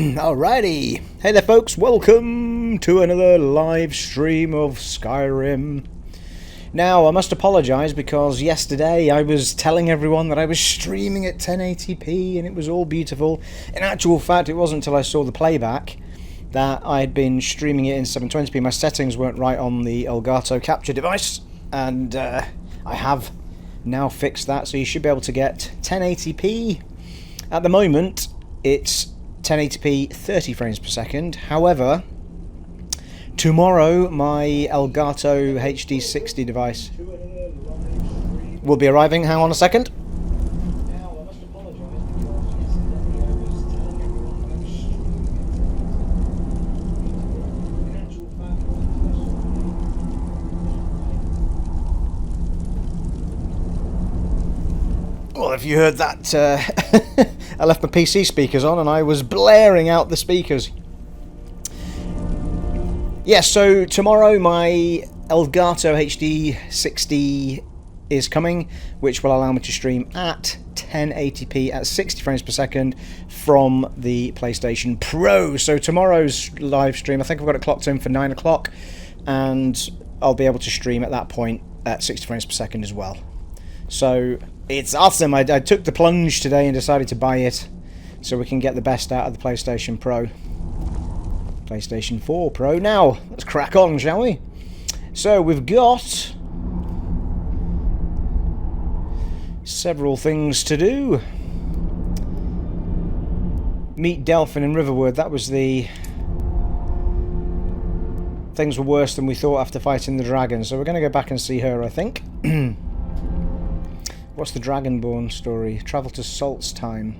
Alrighty, hey there folks, welcome to another live stream of Skyrim. Now, I must apologise because yesterday I was telling everyone that I was streaming at 1080p and it was all beautiful. In actual fact, it wasn't until I saw the playback that I had been streaming it in 720p. My settings weren't right on the Elgato capture device, and I have now fixed that, so you should be able to get 1080p. At the moment, it's 1080p 30 frames per second. However, tomorrow my Elgato HD60 device will be arriving. Hang on a second. Well, if you heard that, I left my PC speakers on and I was blaring out the speakers. Yeah, so tomorrow my Elgato HD60 is coming, which will allow me to stream at 1080p at 60 frames per second from the PlayStation Pro. So tomorrow's live stream, I think I've got it clocked in for 9 o'clock, and I'll be able to stream at that point at 60 frames per second as well. So it's awesome. I took the plunge today and decided to buy it so we can get the best out of the PlayStation Pro. PlayStation 4 Pro. Now, let's crack on, shall we? So we've got several things to do. Meet Delphin in Riverwood. That was the... Things were worse than we thought after fighting the dragon, so we're going to go back and see her, I think. What's the Dragonborn story? Travel to Salt's Time.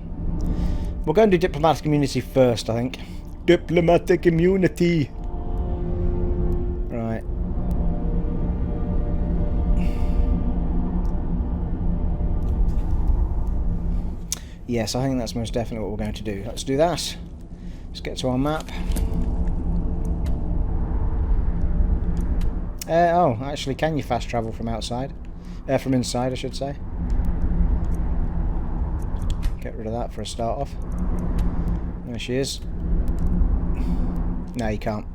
We'll go and do Diplomatic Immunity first, I think. Diplomatic Immunity! Right. Yes, I think that's most definitely what we're going to do. Let's do that. Let's get to our map. Oh, actually, can you fast travel from outside? From inside, I should say. Get rid of that for a start off. There she is. No, you can't.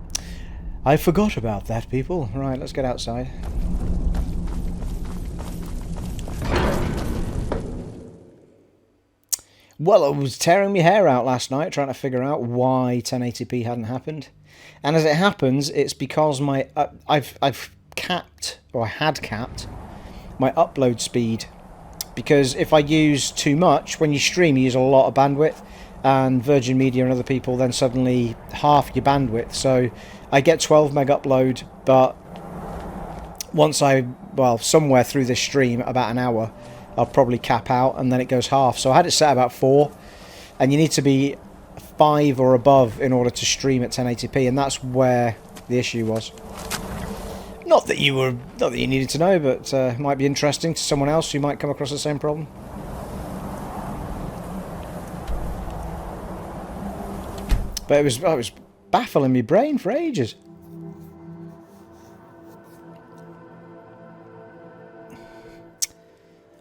I forgot about that, people. Right, let's get outside. Well, I was tearing my hair out last night trying to figure out why 1080p hadn't happened. And as it happens, it's because my I've capped, or I had capped, my upload speed. Because if I use too much, when you stream you use a lot of bandwidth, and Virgin Media and other people then suddenly half your bandwidth. So I get 12 meg upload, but once somewhere through this stream, about an hour, I'll probably cap out and then it goes half. So I had it set about 4, and you need to be 5 or above in order to stream at 1080p, and that's where the issue was. Not that you needed to know, but it might be interesting to someone else who might come across the same problem. But it was baffling my brain for ages.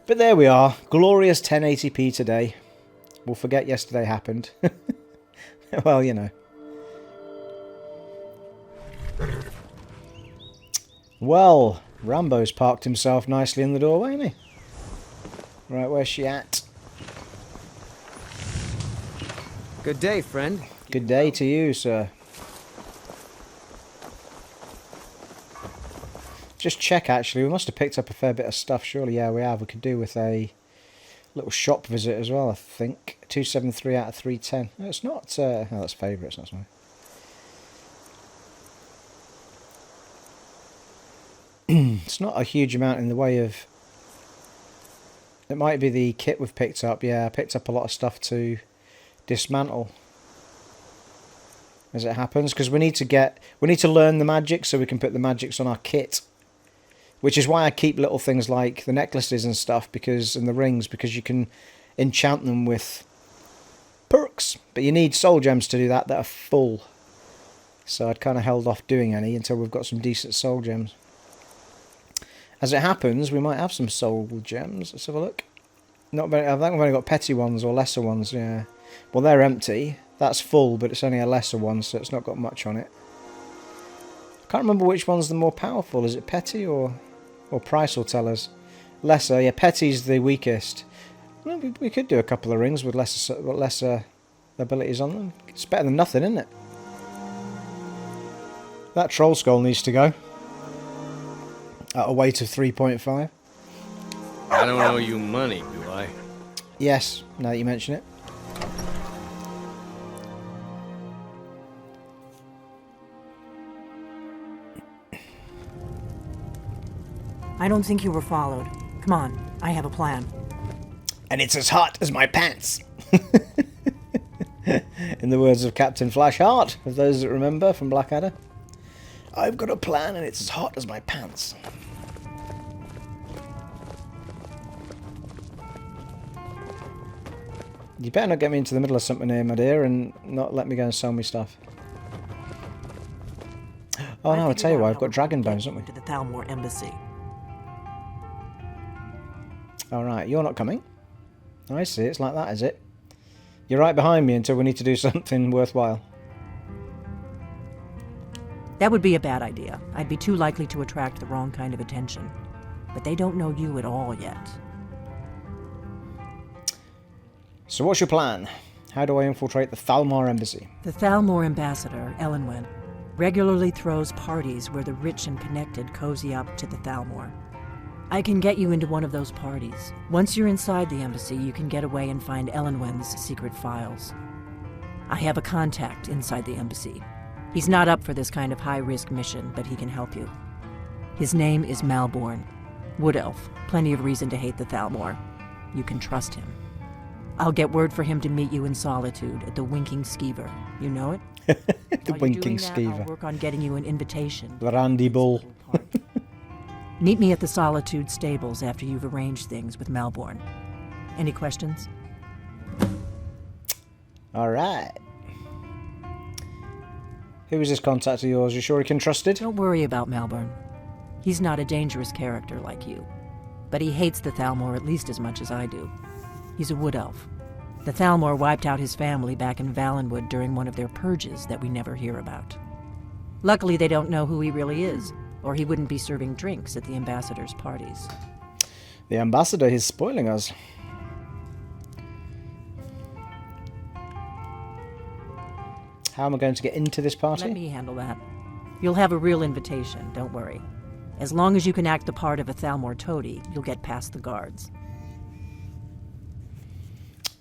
But there we are, glorious 1080p today. We'll forget yesterday happened. Well, you know. Well, Rambo's parked himself nicely in the doorway, ain't he? Right, where's she at? Good day, friend. Good day to you, sir. Just check, actually. We must have picked up a fair bit of stuff, surely. Yeah, we have. We could do with a little shop visit as well, I think. 273 out of 310. No, it's not... oh, that's favourites, that's mine. It's not a huge amount in the way of... It might be the kit we've picked up. Yeah, I picked up a lot of stuff to dismantle, as it happens, because we need to learn the magic so we can put the magics on our kit. Which is why I keep little things like the necklaces and stuff, and the rings, because you can enchant them with perks. But you need soul gems to do that are full. So I'd kind of held off doing any until we've got some decent soul gems. As it happens, we might have some soul gems. Let's have a look. Not very. I think we've only got petty ones or lesser ones. Yeah. Well, they're empty. That's full, but it's only a lesser one, so it's not got much on it. I can't remember which one's the more powerful. Is it Petty or Price will tell us? Lesser, yeah, Petty's the weakest. Well, we could do a couple of rings with lesser abilities on them. It's better than nothing, isn't it? That troll skull needs to go. At a weight of 3.5. I don't owe you money, do I? Yes, now that you mention it. I don't think you were followed. Come on, I have a plan. And it's as hot as my pants. In the words of Captain Flashheart, of those that remember from Blackadder. I've got a plan and it's as hot as my pants. You better not get me into the middle of something here, my dear, and not let me go and sell me stuff. Oh no, I'll tell you why, I've got dragon bones, haven't we? To the Thalmor Embassy. Alright, you're not coming. I see, it's like that, is it? You're right behind me until we need to do something worthwhile. That would be a bad idea. I'd be too likely to attract the wrong kind of attention. But they don't know you at all yet. So what's your plan? How do I infiltrate the Thalmor Embassy? The Thalmor ambassador, Elenwen, regularly throws parties where the rich and connected cozy up to the Thalmor. I can get you into one of those parties. Once you're inside the embassy, you can get away and find Elenwen's secret files. I have a contact inside the embassy. He's not up for this kind of high-risk mission, but he can help you. His name is Malborn. Wood Elf. Plenty of reason to hate the Thalmor. You can trust him. I'll get word for him to meet you in Solitude at the Winking Skeever. You know it? The While you're Winking doing that, Skeever. I'll work on getting you an invitation. The Randy Bull. Meet me at the Solitude stables after you've arranged things with Malborn. Any questions? Alright. Who is this contact of yours? You sure he can trust it? Don't worry about Malborn. He's not a dangerous character like you. But he hates the Thalmor at least as much as I do. He's a wood elf. The Thalmor wiped out his family back in Valenwood during one of their purges that we never hear about. Luckily, they don't know who he really is, or he wouldn't be serving drinks at the ambassador's parties. The ambassador is spoiling us. How am I going to get into this party? Let me handle that. You'll have a real invitation, don't worry. As long as you can act the part of a Thalmor toady, you'll get past the guards.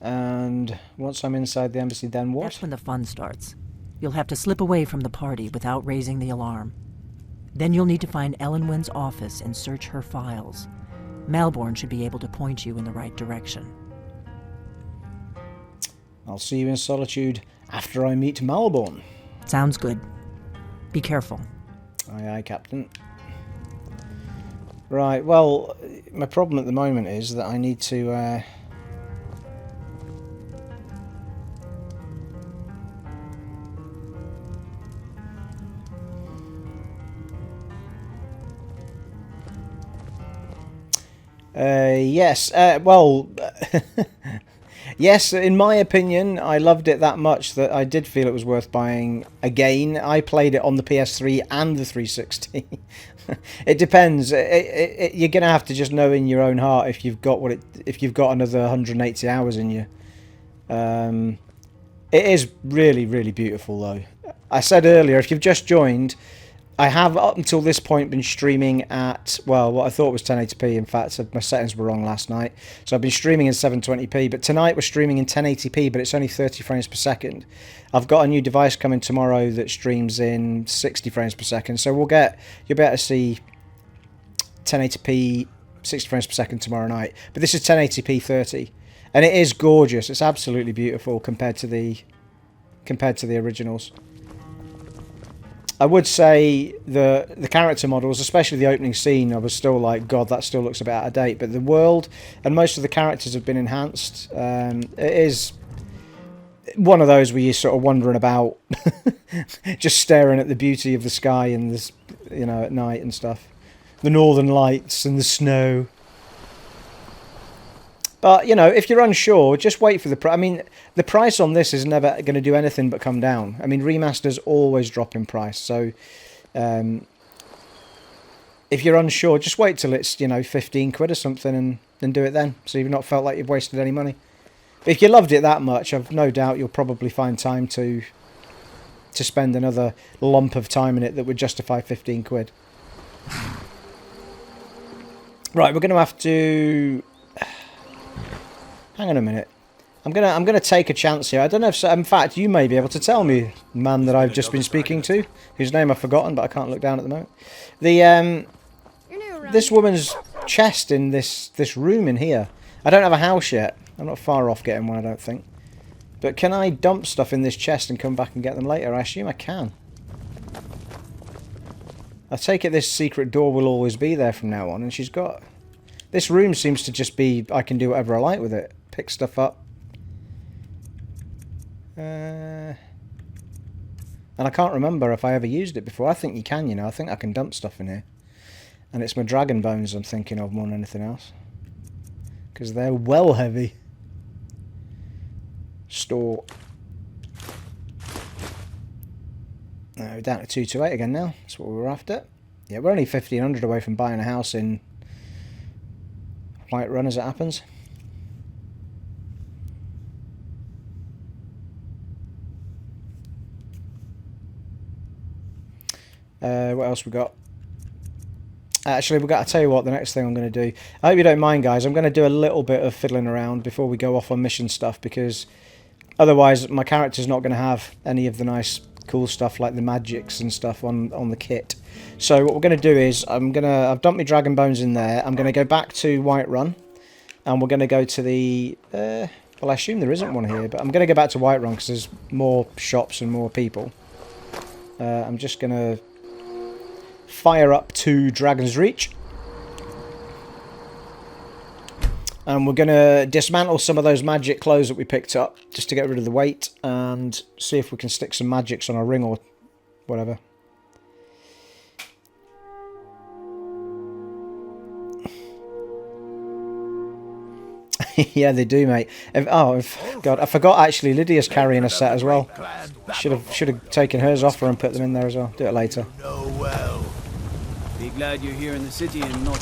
And once I'm inside the embassy, then what? That's when the fun starts. You'll have to slip away from the party without raising the alarm. Then you'll need to find Elenwen's office and search her files. Malborn should be able to point you in the right direction. I'll see you in Solitude after I meet Malborn. Sounds good. Be careful. Aye, aye, Captain. Right, well, my problem at the moment is that I need to... Yes, well, yes, in my opinion, I loved it that much that I did feel it was worth buying again. I played it on the PS3 and the 360. It depends. You're gonna have to just know in your own heart if you've got if you've got another 180 hours in you. It is really, really beautiful, though. I said earlier, if you've just joined, I have up until this point been streaming at, well, what I thought was 1080p. In fact, my settings were wrong last night. So I've been streaming in 720p, but tonight we're streaming in 1080p, but it's only 30 frames per second. I've got a new device coming tomorrow that streams in 60 frames per second. So you'll be able to see 1080p, 60 frames per second tomorrow night. But this is 1080p 30. And it is gorgeous. It's absolutely beautiful compared to the originals. I would say the character models, especially the opening scene, I was still like, God, that still looks a bit out of date. But the world and most of the characters have been enhanced. It is one of those where you're sort of wandering about, just staring at the beauty of the sky and this, you know, at night and stuff. The northern lights and the snow. But, you know, if you're unsure, just wait for the price. I mean, the price on this is never going to do anything but come down. I mean, remasters always drop in price. So, if you're unsure, just wait till it's, you know, 15 quid or something and do it then. So you've not felt like you've wasted any money. But if you loved it that much, I've no doubt you'll probably find time to spend another lump of time in it that would justify 15 quid. Right, we're going to have to... Hang on a minute. I'm gonna take a chance here. I don't know if... In fact, you may be able to tell me, man that I've just been speaking to, whose name I've forgotten, but I can't look down at the moment. This woman's chest in this room in here. I don't have a house yet. I'm not far off getting one, I don't think. But can I dump stuff in this chest and come back and get them later? I assume I can. I take it this secret door will always be there from now on, and she's got... This room seems to just be... I can do whatever I like with it. Pick stuff up. And I can't remember if I ever used it before. I think you can, you know. I think I can dump stuff in here. And it's my dragon bones I'm thinking of more than anything else. Because they're well heavy. Store. We're down to 228 again now. That's what we were after. Yeah, we're only 1,500 away from buying a house in Whiterun as it happens. What else we got? Actually, I'll tell you what, the next thing I'm going to do... I hope you don't mind, guys. I'm going to do a little bit of fiddling around before we go off on mission stuff, because otherwise my character's not going to have any of the nice, cool stuff like the magics and stuff on the kit. So what we're going to do is, I've dumped my dragon bones in there. I'm going to go back to Whiterun, and we're going to go to the... well, I assume there isn't one here, but I'm going to go back to Whiterun because there's more shops and more people. I'm just going to fire up to Dragon's Reach, and we're going to dismantle some of those magic clothes that we picked up just to get rid of the weight and see if we can stick some magics on our ring or whatever. Yeah, they do, mate. God, I forgot actually. Lydia's carrying a set as well. Should have taken hers off her and put them in there as well. Do it later. Be glad you're here in the city and not...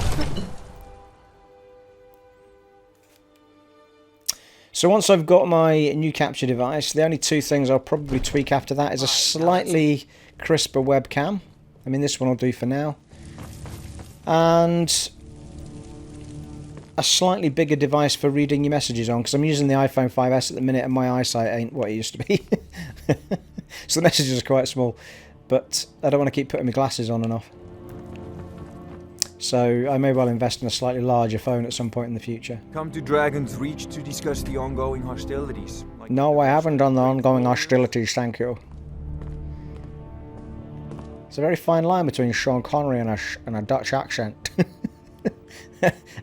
So once I've got my new capture device, the only two things I'll probably tweak after that is a slightly crisper webcam. I mean, this one will do for now. And a slightly bigger device for reading your messages on, because I'm using the iPhone 5S at the minute and my eyesight ain't what it used to be. So the messages are quite small, but I don't want to keep putting my glasses on and off. So I may well invest in a slightly larger phone at some point in the future. Come to Dragon's Reach to discuss the ongoing hostilities. No, I haven't done the ongoing hostilities, thank you. It's a very fine line between Sean Connery and a Dutch accent.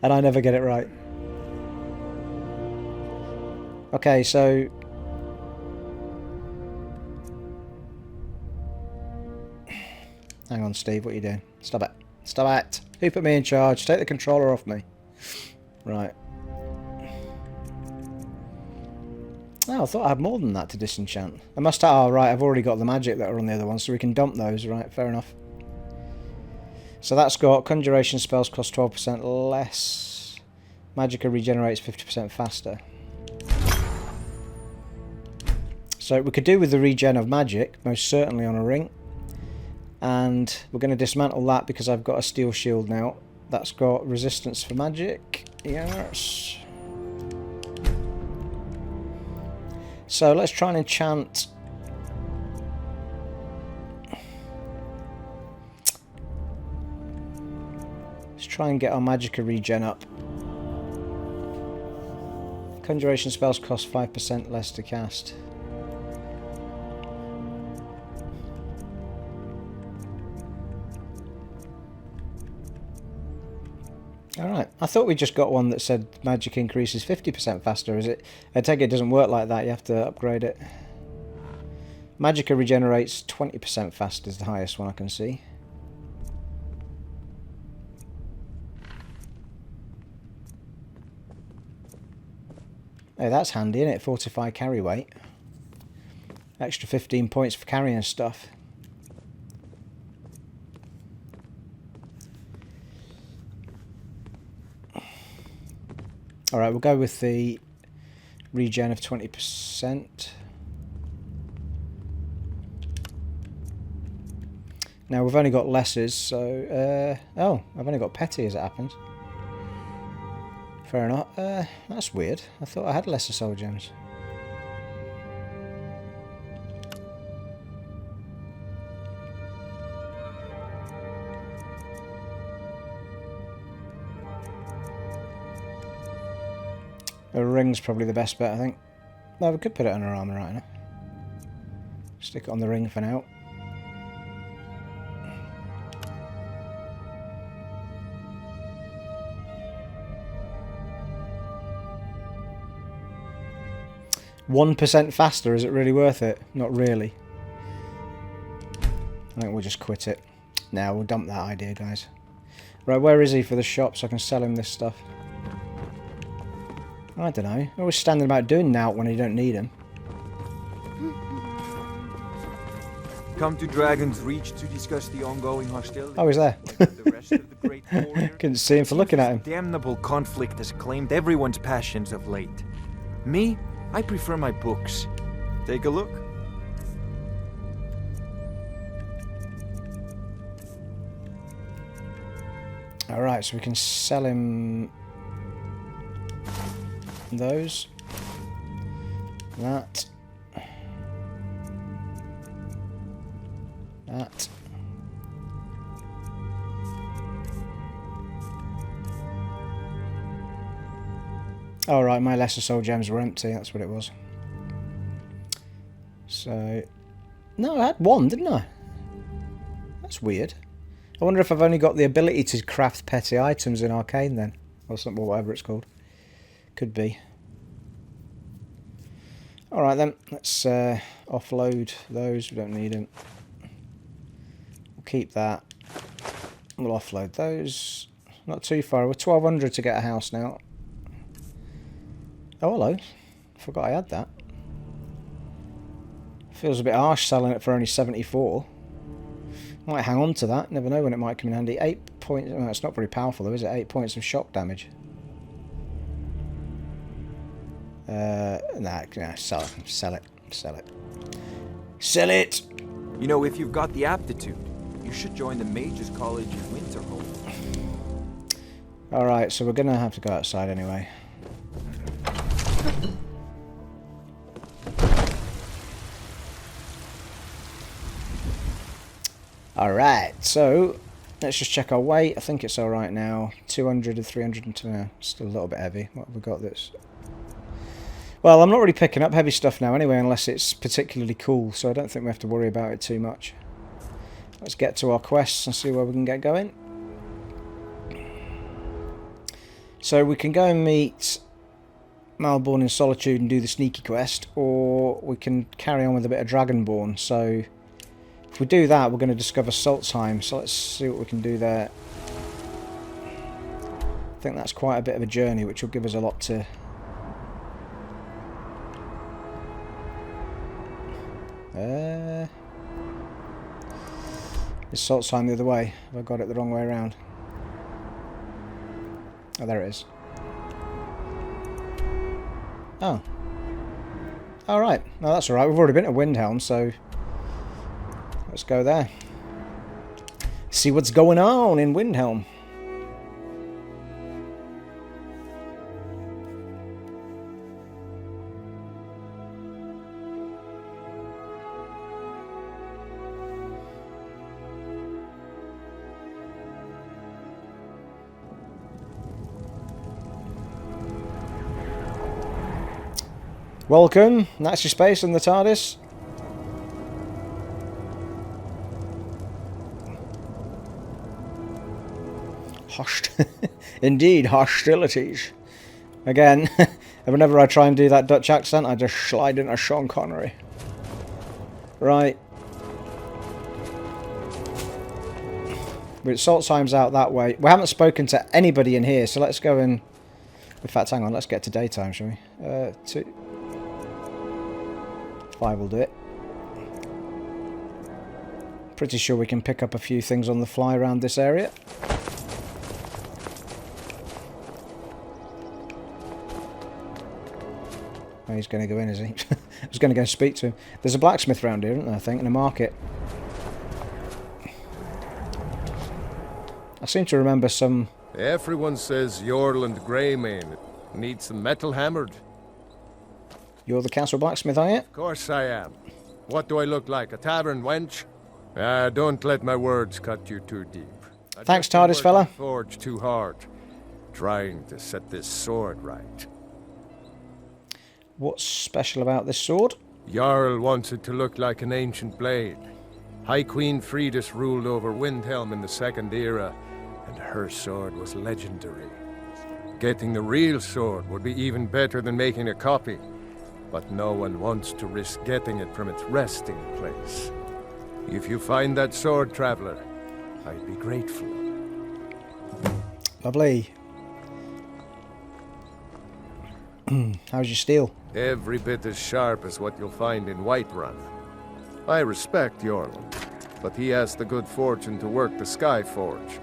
And I never get it right. Okay, so... Hang on, Steve, what are you doing? Stop it. Stop it. Who put me in charge? Take the controller off me. Right. Oh, I thought I had more than that to disenchant. I must have... Oh, right, I've already got the magic that are on the other one, so we can dump those. Right, fair enough. So that's got conjuration spells cost 12% less. Magicka regenerates 50% faster. So we could do with the regen of magic, most certainly on a ring. And we're going to dismantle that because I've got a steel shield now. That's got resistance for magic. Yes. So let's try and enchant... Let's try and get our magicka regen up. Conjuration spells cost 5% less to cast. Alright, I thought we just got one that said magic increases 50% faster. Is it? I take it doesn't work like that, you have to upgrade it. Magicka regenerates 20% faster is the highest one I can see. Hey, that's handy, isn't it? Fortify carry weight. Extra 15 points for carrying stuff. Alright, we'll go with the regen of 20%. Now we've only got lessers, so oh, I've only got petty as it happens. Fair enough. That's weird. I thought I had lesser soul gems. A ring's probably the best bet, I think. No, we could put it on our armour right now. Stick it on the ring for now. %1 faster, is it really worth it? Not really. I think we'll just quit it. Now we'll dump that idea, guys. Right, where is he for the shop so I can sell him this stuff? I don't know. Always standing about doing now when you don't need him. Come to Dragon's Reach to discuss the ongoing hostility. Oh, he's there. The rest of the great warrior. Couldn't see him for looking at him. Damnable conflict has claimed everyone's passions of late. Me, I prefer my books. Take a look. Alright, so we can sell him those. That. That. Oh right, my lesser soul gems were empty, that's what it was. So... No, I had one, didn't I? That's weird. I wonder if I've only got the ability to craft petty items in Arcane then. Or something, or whatever it's called. Could be. Alright then, let's offload those, we don't need them. We'll keep that. We'll offload those. Not too far, we're 1200 to get a house now. Oh hello, forgot I had that. Feels a bit harsh selling it for only 74. Might hang on to that, never know when it might come in handy. 8 points, well, it's not very powerful though, is it? 8 points of shock damage. Nah, sell it, sell it, sell it. Sell it! You know, if you've got the aptitude, you should join the Mages College in Winterhold. Alright, so we're gonna have to go outside anyway. Alright, so let's just check our weight. I think it's alright now. 200 and 302. Still a little bit heavy. What have we got this? Well, I'm not really picking up heavy stuff now anyway, unless it's particularly cool, so I don't think we have to worry about it too much. Let's get to our quests and see where we can get going. So we can go and meet Malborn in Solitude and do the sneaky quest, or we can carry on with a bit of Dragonborn. So if we do that, we're going to discover Saltzheim, so let's see what we can do there. I think that's quite a bit of a journey, which will give us a lot to... Is Saltzheim the other way? Have I got it the wrong way around? Oh, there it is. Oh. Alright. No, that's alright. We've already been to Windhelm, so... Let's go there. See what's going on in Windhelm. Welcome, that's your space on the TARDIS. Indeed, hostilities. Again, whenever I try and do that Dutch accent, I just slide into Sean Connery. Right. But Saltzheim's out that way. We haven't spoken to anybody in here, so let's go and In fact, hang on, let's get to daytime, shall we? 2. 5 will do it. Pretty sure we can pick up a few things on the fly around this area. Oh, he's going to go in, is he? I was going to go speak to him. There's a blacksmith around here, isn't there, I think, and a market. I seem to remember some... Everyone says Yorl and Greymane needs some metal hammered. You're the castle blacksmith, are you? Of course I am. What do I look like, a tavern wench? Don't let my words cut you too deep. Thanks, just been TARDIS fella. working Forge too hard, trying to set this sword right. What's special about this sword? Jarl wants it to look like an ancient blade. High Queen Fridis ruled over Windhelm in the Second Era, and her sword was legendary. Getting the real sword would be even better than making a copy, but no one wants to risk getting it from its resting place. If you find that sword, traveler, I'd be grateful. Lovely. How's your steel? Every bit as sharp as what you'll find in Whiterun. I respect Yorland, but he has the good fortune to work the Sky Forge.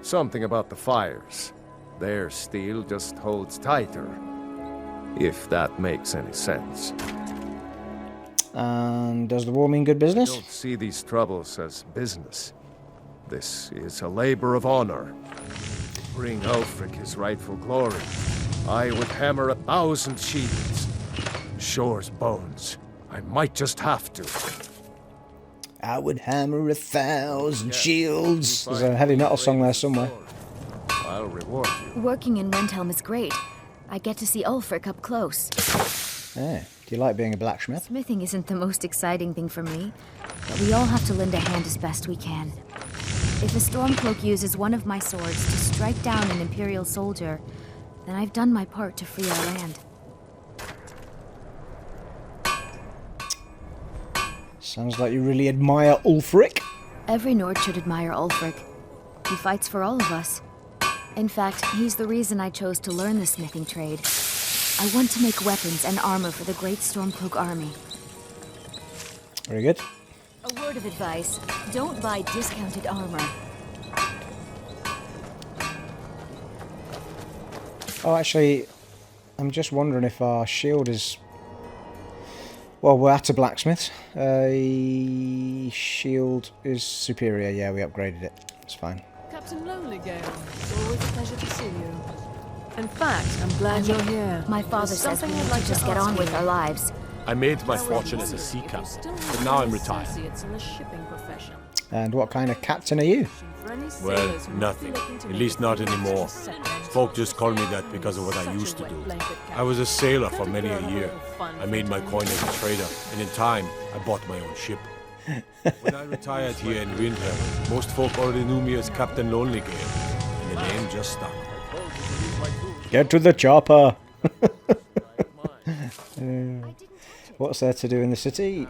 Something about the fires. Their steel just holds tighter. If that makes any sense. And does the war mean good business? Don't see these troubles as business. This is a labor of honor. Bring Ulfric his rightful glory. I would hammer 1,000 shields. Shore's bones. I might just have to. I would hammer 1,000 shields. There's a heavy metal song there somewhere. I'll reward you. Working in Windhelm is great. I get to see Ulfric up close. Yeah. Do you like being a blacksmith? Smithing isn't the most exciting thing for me, but we all have to lend a hand as best we can. If a Stormcloak uses one of my swords to strike down an Imperial soldier, then I've done my part to free our land. Sounds like you really admire Ulfric. Every Nord should admire Ulfric. He fights for all of us. In fact, he's the reason I chose to learn the smithing trade. I want to make weapons and armor for the great Stormcloak army. Very good. A word of advice, don't buy discounted armor. Oh, actually, I'm just wondering if our shield is... Well, we're at a blacksmith. Shield is superior. Yeah, we upgraded it. It's fine. Captain Lonelygale, it's always a pleasure to see you. In fact, I'm glad you're here. My father There's says we something need I'd like to just to get ask on with you. our lives. I made my fortune as a sea captain, but now I'm retired. Associates in the shipping profession. And what kind of captain are you? For any Well, sailors who nothing. might be looking to At make least a not difference anymore. to set them Folk just call me that because of what I such a used to wet do. blanket, I was a sailor for Couldn't many girl a have year. little fun I made my for coin as a trader, and in time, I bought my own ship. When I retired here in Windhelm, most folk already knew me as Captain Lonelygale, and the name just stuck. Get to the chopper! What's there to do in the city?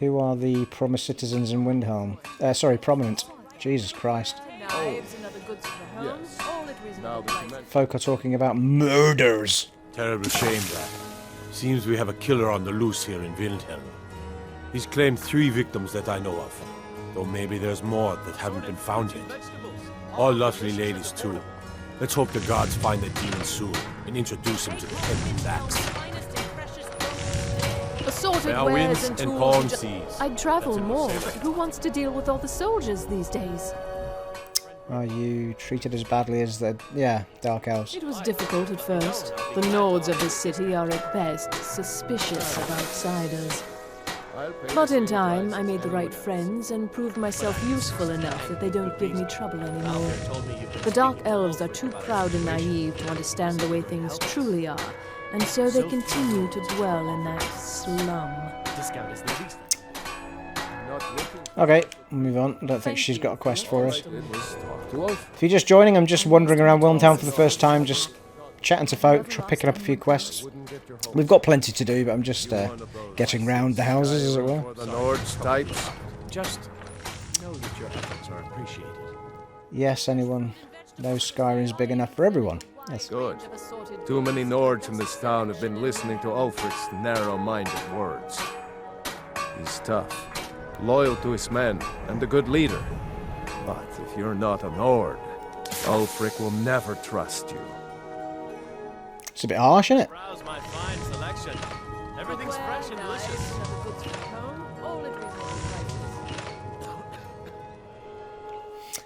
Who are the promised citizens in Windhelm? Sorry, prominent. Jesus Christ. Knives and other goods for the home, all at reasonable prices. Folk are talking about murders. Terrible shame that. Seems we have a killer on the loose here in Windhelm. He's claimed 3 victims that I know of, though maybe there's more that haven't been found yet. All lovely ladies too. Let's hope the gods find the demon soon and introduce him to the Templar's axe. Assorted There are wares winds and and tools. calm seas. I'd travel That's more, what but who wants to deal with all the soldiers these days? Are you treated as badly as the... Yeah, Dark Elves. It was difficult at first. The Nords of this city are at best suspicious of outsiders. But in time, I made the right friends and proved myself useful enough that they don't give me trouble anymore. The Dark Elves are too proud and naive to understand the way things truly are, and so they continue to dwell in that slum. Okay, we'll move on. I don't think she's got a quest for us. If you're just joining, I'm just wandering around Wilmtown for the first time, just chatting to folk, picking up a few quests. We've got plenty to do, but I'm just getting round the houses, as it were. The Nord's types. Just know that your efforts are appreciated. Yes, anyone knows Skyrim's big enough for everyone. Yes. Good. Too many Nords in this town have been listening to Ulfric's narrow-minded words. He's tough, loyal to his men, and a good leader. But if you're not a Nord, Ulfric will never trust you. It's a bit harsh, isn't it? Browse my fine selection. Everything's fresh and delicious.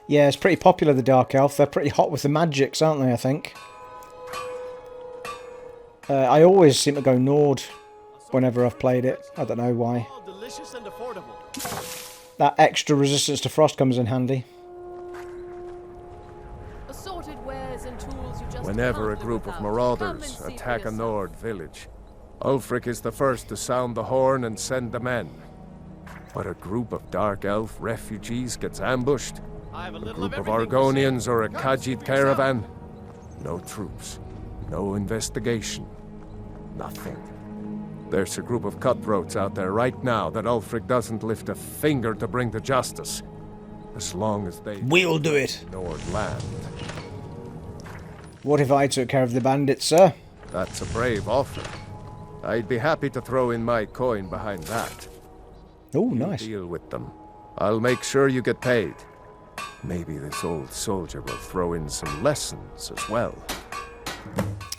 Yeah, it's pretty popular, the Dark Elf. They're pretty hot with the magics, aren't they, I think? I always seem to go Nord whenever I've played it. I don't know why. Delicious and affordable. That extra resistance to frost comes in handy. Assorted wares and tools you just Whenever a can't live group of without. marauders Come and see attack for a yourself. Nord village, Ulfric is the first to sound the horn and send the men. But a group of Dark Elf refugees gets ambushed, I have a a little group of everything to Argonians say. or a Come see Khajiit for yourself. caravan. No troops, no investigation, nothing. There's a group of cutthroats out there right now that Ulfric doesn't lift a finger to bring to justice. As long as they We'll do it. Nord land. What if I took care of the bandits, sir? That's a brave offer. I'd be happy to throw in my coin behind that. Oh, nice. Deal with them. I'll make sure you get paid. Maybe this old soldier will throw in some lessons as well.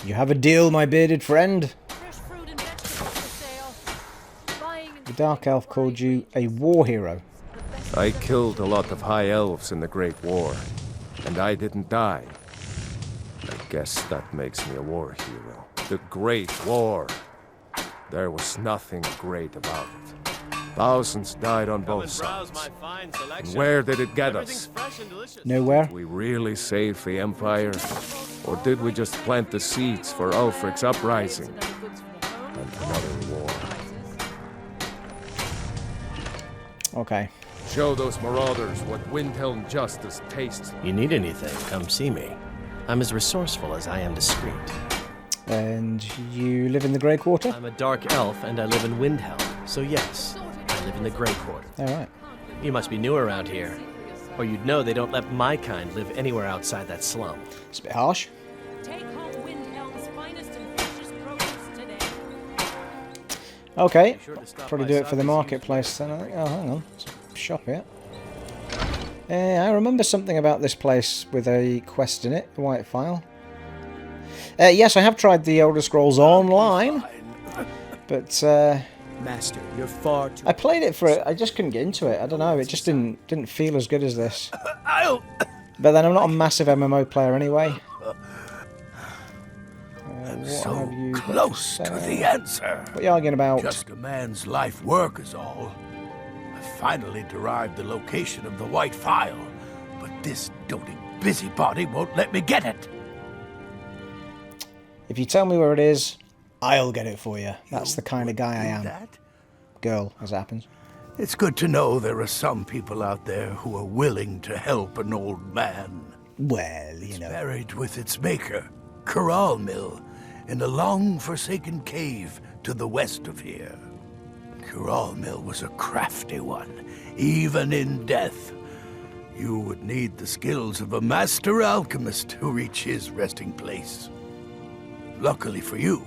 You have a deal, my bearded friend. Fresh fruit and vegetables for sale. Buying and The Dark Elf called you a war hero. I killed a lot of high elves in the Great War, and I didn't die. I guess that makes me a war hero. The Great War. There was nothing great about it. Thousands died on Come both and browse sides. my fine selection. And where did it get Everything's us? fresh and delicious. Nowhere? Did we really save the Empire? Or did we just plant the seeds for Ulfric's uprising and another war? Okay. Show those marauders what Windhelm justice tastes. You need anything, come see me. I'm as resourceful as I am discreet. And you live in the Grey Quarter? I'm a dark elf and I live in Windhelm, so yes, I live in the Grey Quarter. Alright. You must be new around here, or you'd know they don't let my kind live anywhere outside that slum. It's a bit harsh. take home Windhelm's finest and freshest produce today. Okay. Sure to stop Probably by do it for the Socrates' marketplace then, I think. Oh, hang on. It's a shop here. I remember something about this place with a quest in it, a white file. Yes, I have tried the Elder Scrolls Online, but Master, you're far too... I played it for I just couldn't get into it. I don't know. It just didn't feel as good as this. But then I'm not a massive MMO player anyway. What So have you got close to to say? the answer. What are you arguing about? Just a man's life work is all. I finally derived the location of the white file, but this doting busybody won't let me get it. If you tell me where it is, I'll get it for you. That's the kind of guy I Do am. that? Girl, as it happens. It's good to know there are some people out there who are willing to help an old man. Well, you know. Buried with its maker, Corral Mill, in a long-forsaken cave to the west of here. Corral Mill was a crafty one, even in death. You would need the skills of a master alchemist to reach his resting place. Luckily for you,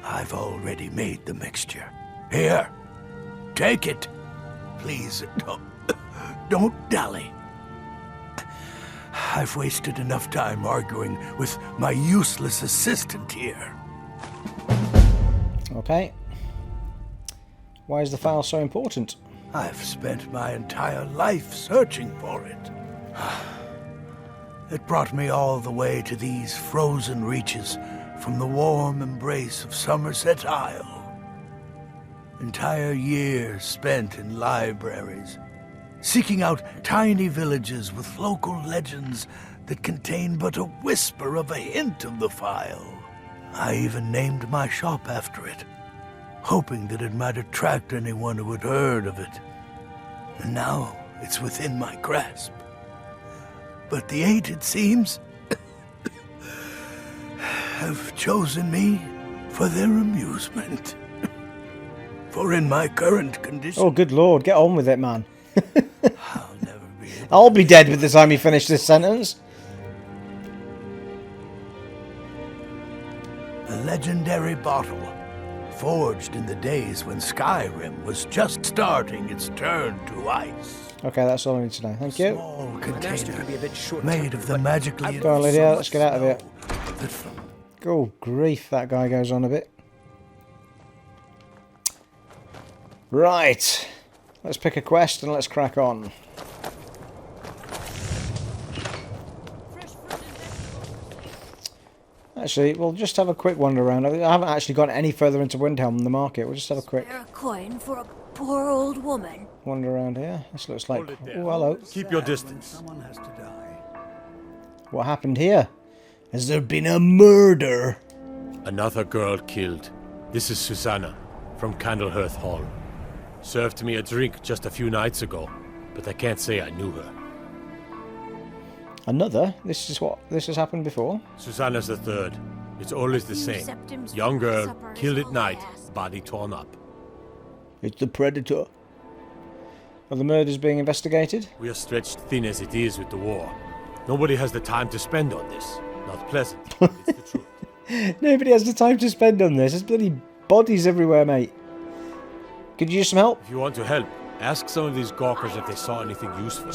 I've already made the mixture. Here, take it. Please, don't dally. I've wasted enough time arguing with my useless assistant here. Okay. Why is the file so important? I've spent my entire life searching for it. It brought me all the way to these frozen reaches from the warm embrace of Somerset Isle. Entire years spent in libraries, seeking out tiny villages with local legends that contain but a whisper of a hint of the file. I even named my shop after it, hoping that it might attract anyone who had heard of it. And now it's within my grasp. But the eight, it seems, have chosen me for their amusement. For in my current condition... Oh, good lord, get on with it, man. I'll never be able I'll be dead by the time you finish this sentence. A legendary bottle, forged in the days when Skyrim was just starting its turn to ice. Okay, that's all I need to know. Thank you. Small container made of the magically... Go on, Lydia, let's get out of here. that from Oh, grief, that guy goes on a bit. Right. Let's pick a quest and let's crack on. Actually, we'll just have a quick wander around. I haven't actually gone any further into Windhelm than the market. We'll just have a quick a coin for a poor old woman. wander around here. This looks like... Oh, hello. Keep your distance. someone has to die. What happened here? Has there been a murder? Another girl killed. This is Susanna, from Candlehearth Hall. Served me a drink just a few nights ago, but I can't say I knew her. Another? This has happened before? Susanna's the third. It's always the same. Young girl, killed at night, body torn up. It's the Predator. Are the murders being investigated? We are stretched thin as it is with the war. Nobody has the time to spend on this. Not pleasant. It's the truth. Nobody has the time to spend on this. There's bloody bodies everywhere, mate. Could you use some help? If you want to help, ask some of these gawkers if they saw anything useful.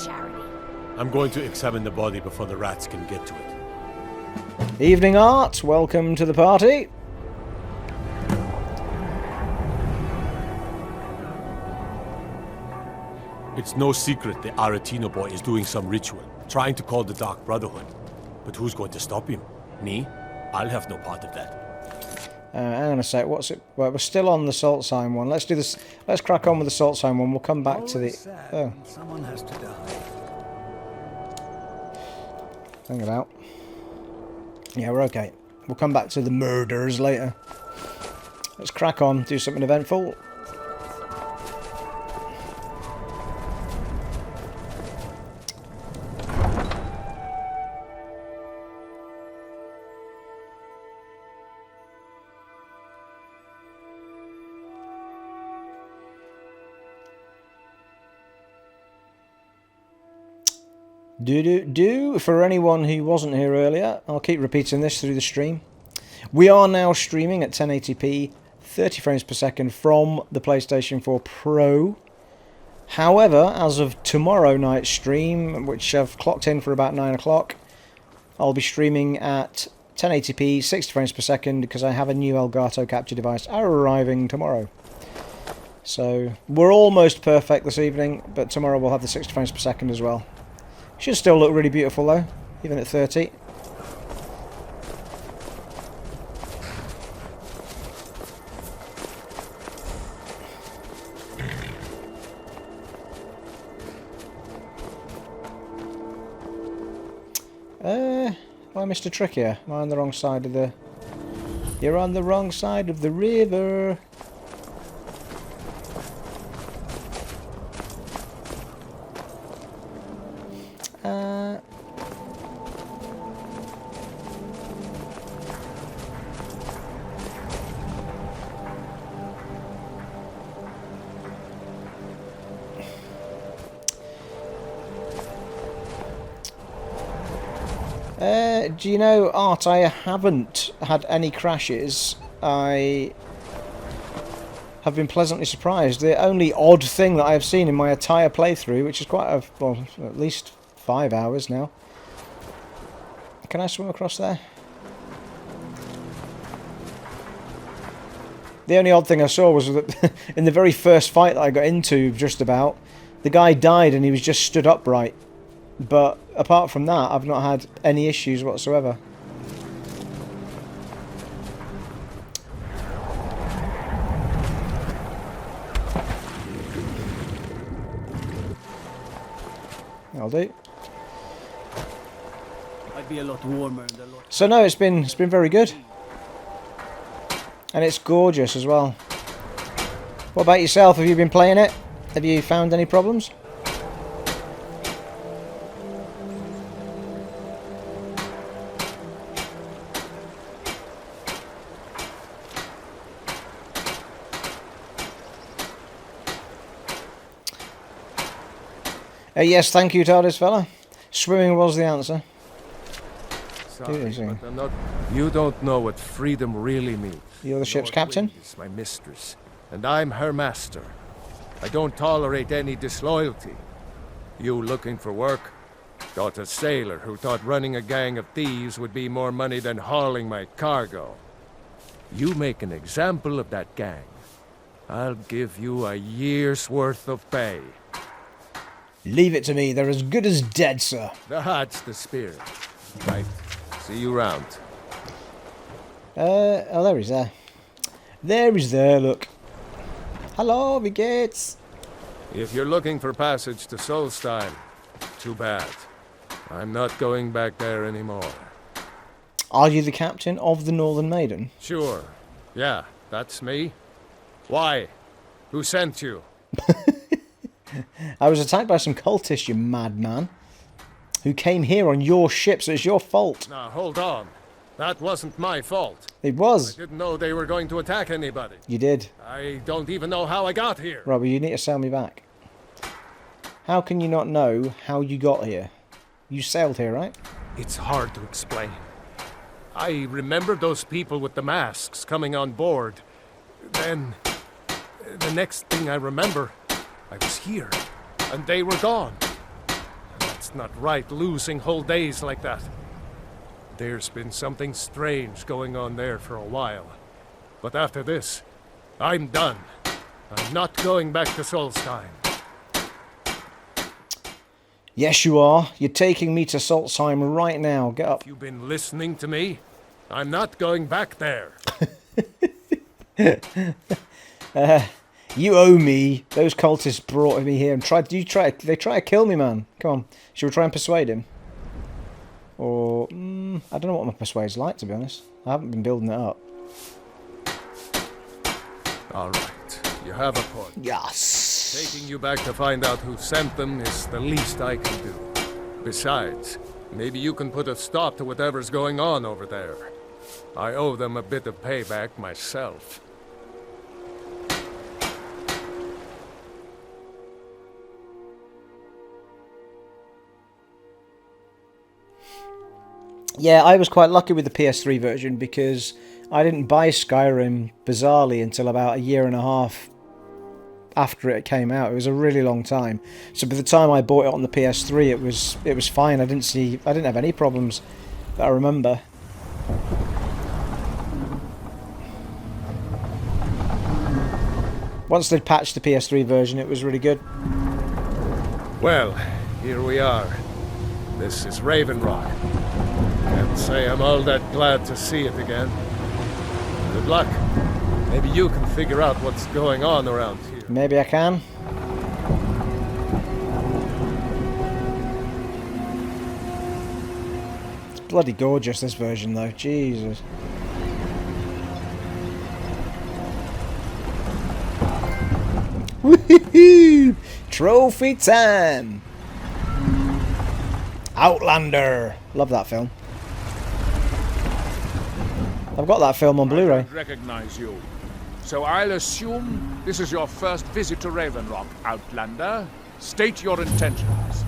I'm going to examine the body before the rats can get to it. Evening Art, welcome to the party. It's no secret the Aretino boy is doing some ritual, trying to call the Dark Brotherhood. But who's going to stop him? Me? I'll have no part of that. Hang on a sec, what's it? Well, we're still on the Salt Sign one. Let's do this. Let's crack on with the Salt Sign one. We'll come back to the... Oh. Someone has to die. Hang about. Yeah, we're okay. We'll come back to the murders later. Let's crack on, do something eventful. For anyone who wasn't here earlier, I'll keep repeating this through the stream. We are now streaming at 1080p, 30 frames per second from the PlayStation 4 Pro. However, as of tomorrow night's stream, which I've clocked in for about 9 o'clock, I'll be streaming at 1080p, 60 frames per second, because I have a new Elgato capture device arriving tomorrow. So, we're almost perfect this evening, but tomorrow we'll have the 60 frames per second as well. Should still look really beautiful though, even at 30. Why Mr. Trick here? Am I on the wrong side of the... You're on the wrong side of the river. Do you know, Art, I haven't had any crashes. I have been pleasantly surprised. The only odd thing that I have seen in my entire playthrough, which is quite a, well, at least 5 hours now. Can I swim across there? The only odd thing I saw was that in the very first fight that I got into, just about, the guy died and he was just stood upright. But apart from that, I've not had any issues whatsoever. I'll do. Might be a lot warmer and a lot... So no, it's been very good. And it's gorgeous as well. What about yourself? Have you been playing it? Have you found any problems? Yes, thank you, TARDIS fella. Swimming was the answer. sorry, is he? but I'm not... You don't know what freedom really means. You're the ship's captain? Wind is my mistress, and I'm her master. I don't tolerate any disloyalty. You looking for work? Got a sailor who thought running a gang of thieves would be more money than hauling my cargo. You make an example of that gang. I'll give you a year's worth of pay. Leave it to me. They're as good as dead, sir. That's the spirit. Right. See you round. Oh, there he's there. There he's there, look. Hello, me gates. If you're looking for passage to Solstein, too bad. I'm not going back there anymore. Are you the captain of the Northern Maiden? Sure. Yeah, that's me. Why? Who sent you? I was attacked by some cultists, you madman, who came here on your ship, so it's your fault. Now, hold on. That wasn't my fault. It was. I didn't know they were going to attack anybody. You did. I don't even know how I got here. Right, well, you need to sail me back. How can you not know how you got here? You sailed here, right? It's hard to explain. I remember those people with the masks coming on board. Then, the next thing I remember, I was here, and they were gone. That's not right, losing whole days like that. There's been something strange going on there for a while. But after this, I'm done. I'm not going back to Solstein. Yes, you are. You're taking me to Solstheim right now. Get up. You've been listening to me? I'm not going back there. You owe me. Those cultists brought me here and they try to kill me, man. Come on. Should we try and persuade him? Or, I don't know what my persuade's like, to be honest. I haven't been building it up. Alright, you have a point. Yes. Taking you back to find out who sent them is the least I can do. Besides, maybe you can put a stop to whatever's going on over there. I owe them a bit of payback myself. Yeah, I was quite lucky with the PS3 version because I didn't buy Skyrim, bizarrely, until about a year and a half after it came out. It was a really long time. So by the time I bought it on the PS3, it was fine. I didn't have any problems that I remember. Once they'd patched the PS3 version, it was really good. Well, here we are. This is Raven Rock. Can't say I'm all that glad to see it again. Good luck. Maybe you can figure out what's going on around here. Maybe I can. It's bloody gorgeous, this version, though. Jesus. Woohoo! Trophy time! Outlander! Love that film. I've got that film on Blu-ray. I don't recognize you. So I'll assume this is your first visit to Raven Rock, Outlander. State your intentions.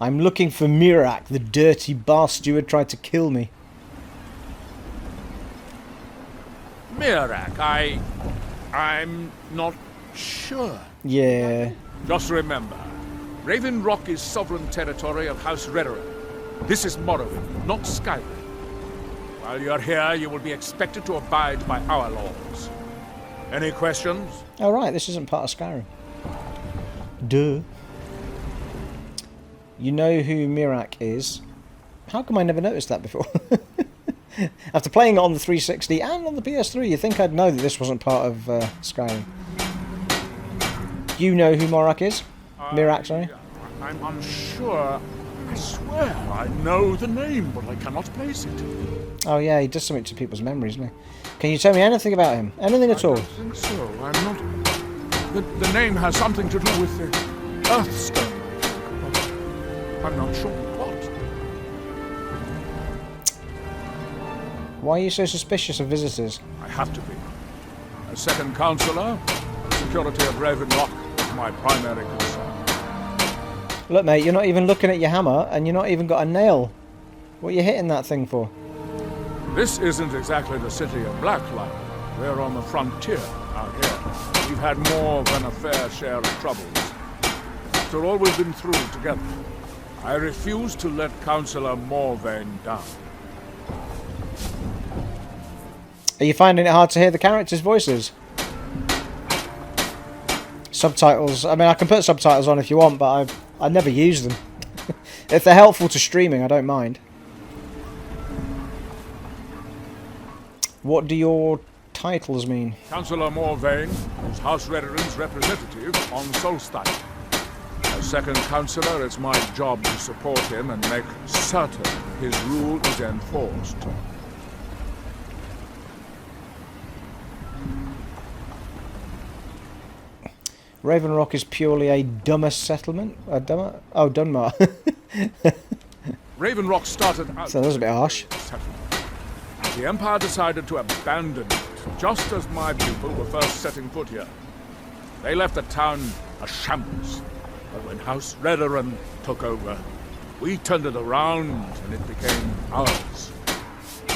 I'm looking for Mirak, the dirty bar steward tried to kill me. Mirak, I'm not sure. Yeah. Just remember, Raven Rock is sovereign territory of House Redoran. This is Morrowind, not Skyrim. While you're here, you will be expected to abide by our laws. Any questions? Oh right, this isn't part of Skyrim. Duh. You know who Mirak is? How come I never noticed that before? After playing it on the 360 and on the PS3, you'd think I'd know that this wasn't part of Skyrim. You know who Mirak is? Mirak, sorry? I'm unsure. I swear I know the name, but I cannot place it. Oh yeah, he does something to people's memories, doesn't he? Can you tell me anything about him? Anything at all? I think so. I'm not... The name has something to do with the Earthstone. I'm not sure what. Why are you so suspicious of visitors? I have to be. As second counselor, security of Raven Rock is my primary concern. Look, mate, you're not even looking at your hammer, and you're not even got a nail What are you hitting that thing for? This isn't exactly the city of Blacklight. We're on the frontier out here. We've had more than a fair share of troubles. After all we've been through together, I refuse to let Councillor Morvain down. Are you finding it hard to hear the characters' voices? Subtitles. I mean, I can put subtitles on if you want, but I never use them. If they're helpful to streaming, I don't mind. What do your titles mean? Councillor Morvain is House Redoran's representative on Solstein. As second councillor, it's my job to support him and make certain his rule is enforced. Raven Rock is purely a dumber settlement? A dumber? Oh, Dunmar. Raven Rock started out... So that was a bit harsh. The Empire decided to abandon it, just as my people were first setting foot here. They left the town a shambles. But when House Redoran took over, we turned it around and it became ours.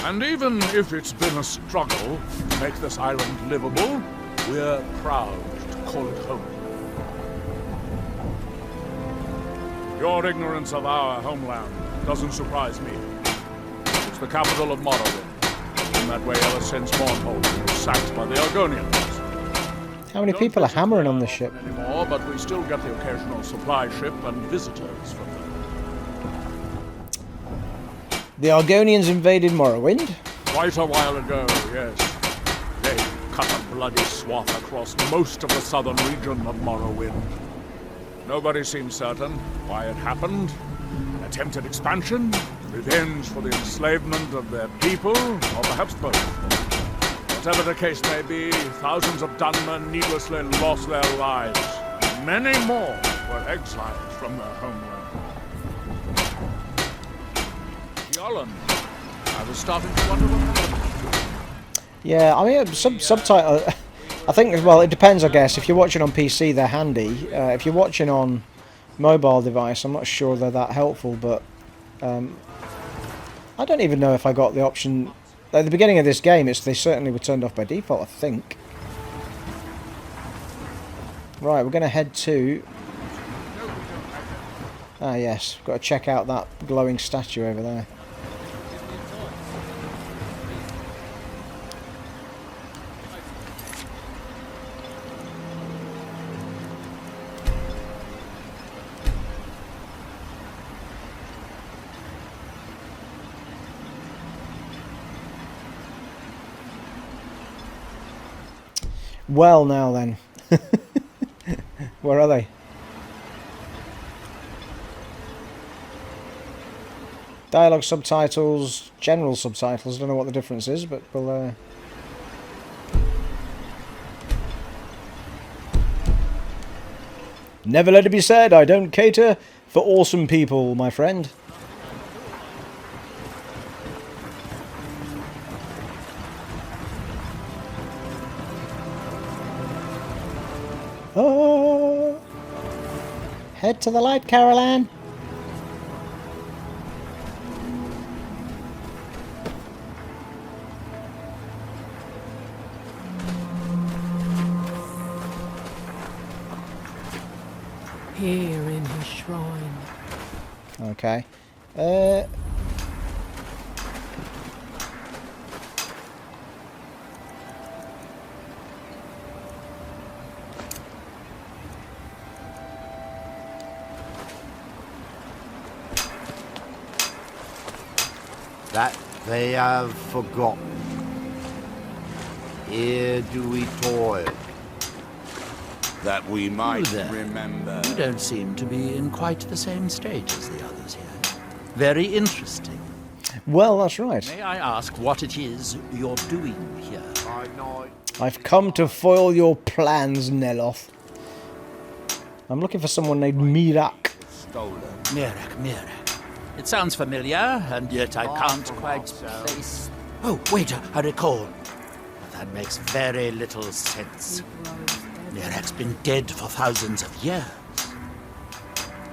And even if it's been a struggle to make this island livable, we're proud to call it home. Your ignorance of our homeland doesn't surprise me. It's the capital of Morrowind. In that way ever since Mournhold was sacked by the Argonians. How many people are hammering on this ship? Anymore, but we still get the occasional supply ship and visitors from them. The Argonians invaded Morrowind? Quite a while ago, yes. They cut a bloody swath across most of the southern region of Morrowind. Nobody seems certain why it happened. Attempted expansion, revenge for the enslavement of their people, or perhaps both. Whatever the case may be, thousands of Dunmen needlessly lost their lives. Many more were exiled from their homeland. Yolland, I was starting to wonder what happened. Yeah, I mean, subtitle... I think, well, it depends, I guess. If you're watching on PC, they're handy. If you're watching on mobile device, I'm not sure they're that helpful, but... I don't even know if I got the option... At the beginning of this game, they certainly were turned off by default, I think. Right, we're going to head to... Ah, yes. Got to check out that glowing statue over there. Well, now then. Where are they? Dialogue subtitles, general subtitles. Don't know what the difference is, but we'll... Never let it be said, I don't cater for awesome people, my friend. Oh! Head to the light, Caroline. Here in his shrine. Okay. That they have forgotten. Here do we toil, that we might remember. You don't seem to be in quite the same stage as the others here. Very interesting. Well, that's right. May I ask what it is you're doing here? I've come to foil your plans, Neloth. I'm looking for someone named Mirak. Mirak. It sounds familiar, and yet I can't quite place... Oh, wait, I recall. But that makes very little sense. Mirak's been dead for thousands of years.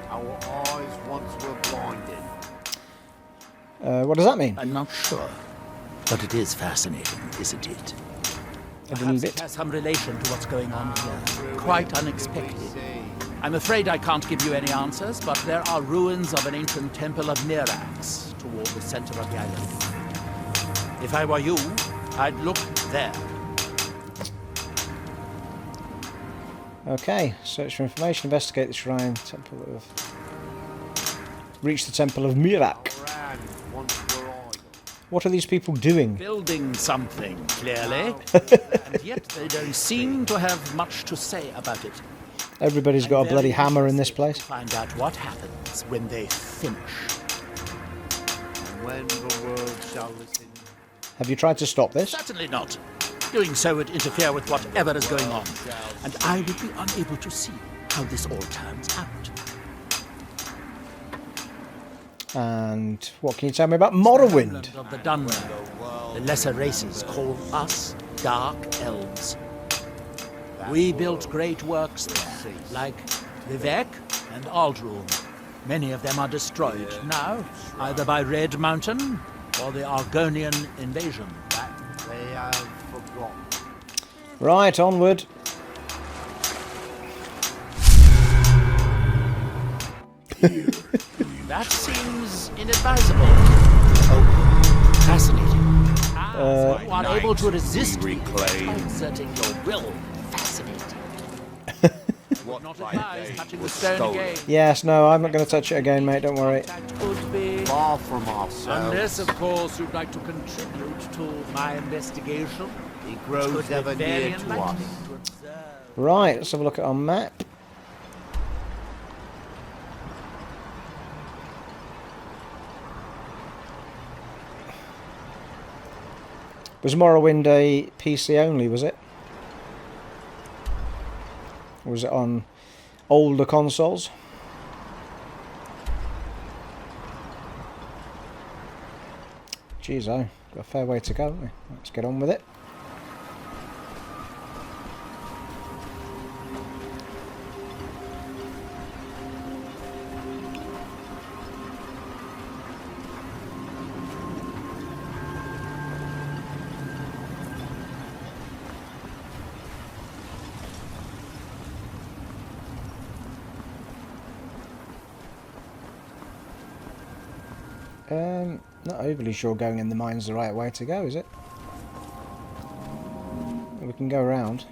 Our eyes once were blinded. What does that mean? I'm not sure. But it is fascinating, isn't it? A little Perhaps bit. it has some relation to what's going on here. Quite unexpected. I'm afraid I can't give you any answers, but there are ruins of an ancient temple of Mirax toward the center of the island. If I were you, I'd look there. Okay, search for information, investigate the shrine, temple of... Reach the temple of Mirak. What are these people doing? Building something, clearly. And yet they don't seem to have much to say about it. Everybody's got a bloody hammer in this place. Find out what happens when they finish. And when the world shall listen. Have you tried to stop this? Certainly not. Doing so would interfere with whatever is going on. And I would be unable to see how this all turns out. And what can you tell me about Morrowind? Of the Dunmer. The lesser races call us Dark Elves. We built great works there, like Vivek and Aldruin. Many of them are destroyed now, either by Red Mountain or the Argonian invasion. That they have forgotten. Right, onward. That seems inadvisable. Oh, fascinating. You are able to resist exerting your will. Fascinating. Not advised touching the stone again. Yes, no, I'm not going to touch it again, mate, don't worry. Could be far from ourselves. Unless, of course, you'd like to contribute to my investigation. He grows ever near to us. Right, let's have a look at our map. Was Morrowind a PC only, was it? Or was it on older consoles? Jeez, got a fair way to go, haven't we? Let's get on with it. Not overly sure going in the mine's the right way to go, is it? We can go around.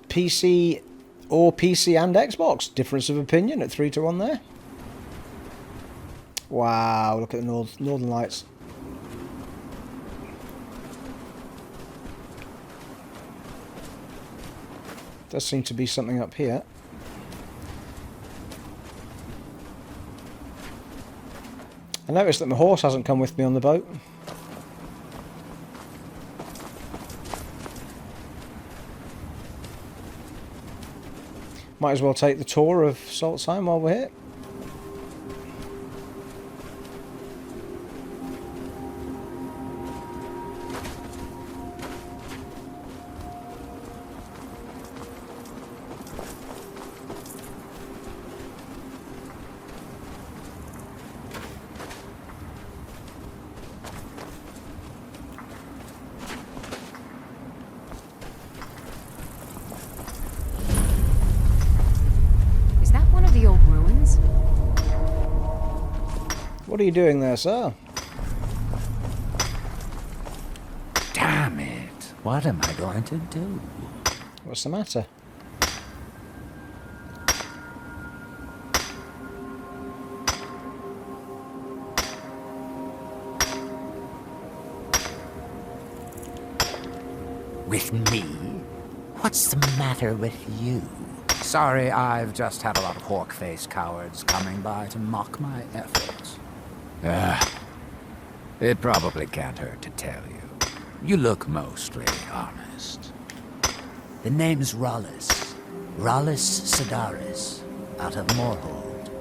PC or PC and Xbox. Difference of opinion at 3-1 there. Wow, look at the Northern Lights. Does seem to be something up here. I noticed that my horse hasn't come with me on the boat. Might as well take the tour of Saltzheim while we're here. What are you doing there, sir? Damn it. What am I going to do? What's the matter? With me? What's the matter with you? Sorry, I've just had a lot of hawk-faced cowards coming by to mock my efforts. It probably can't hurt to tell you. You look mostly honest. The name's Rollis. Rollis Sedaris, out of Moorhold.